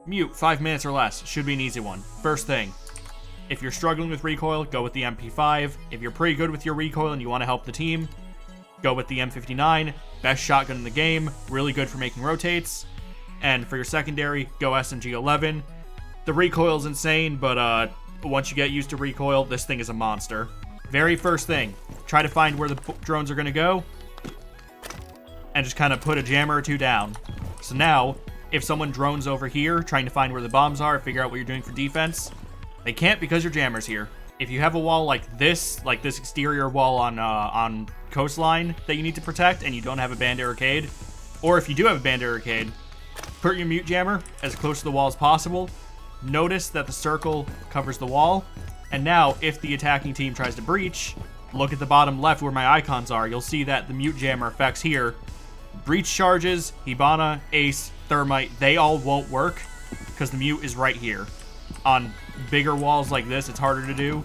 Mute, 5 minutes or less. Should be an easy one. First thing, if you're struggling with recoil, go with the MP5. If you're pretty good with your recoil and you want to help the team, go with the M59. Best shotgun in the game, really good for making rotates. And for your secondary, go SMG-11. The recoil is insane, but once you get used to recoil, this thing is a monster. Very first thing, try to find where the drones are going to go, and just kind of put a jammer or two down. So now, if someone drones over here, trying to find where the bombs are, figure out what you're doing for defense, they can't because your jammer's here. If you have a wall like this exterior wall on coastline that you need to protect, and you don't have a band arcade, or if you do have a band arcade, put your mute jammer as close to the wall as possible. Notice that the circle covers the wall, and now if the attacking team tries to breach, look at the bottom left where my icons are. You'll see that the mute jammer effects here, breach charges, Hibana, Ace, Thermite, they all won't work because the mute is right here. On bigger walls like this, it's harder to do.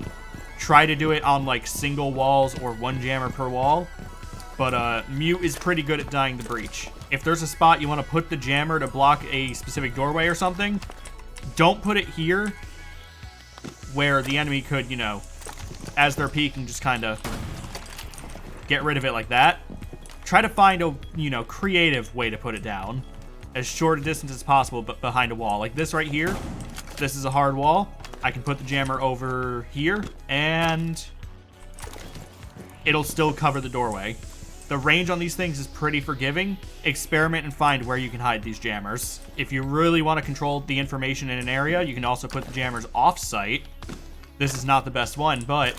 Try to do it on like single walls or one jammer per wall, but mute is pretty good at dying the breach. If there's a spot you want to put the jammer to block a specific doorway or something, don't put it here where the enemy could, you know, as they're peeking, just kind of get rid of it like that. Try to find a, you know, creative way to put it down. As short a distance as possible, but behind a wall. Like this right here. This is a hard wall. I can put the jammer over here, and it'll still cover the doorway. The range on these things is pretty forgiving. Experiment and find where you can hide these jammers. If you really want to control the information in an area, you can also put the jammers off-site. This is not the best one, but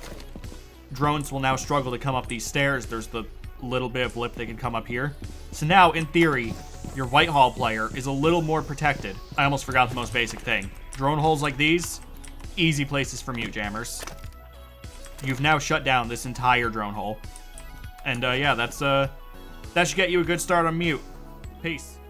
drones will now struggle to come up these stairs. There's the little bit of lip they can come up here. So now, in theory, your Whitehall player is a little more protected. I almost forgot the most basic thing. Drone holes like these, easy places for mute jammers. You've now shut down this entire drone hole. And yeah, that should get you a good start on mute. Peace.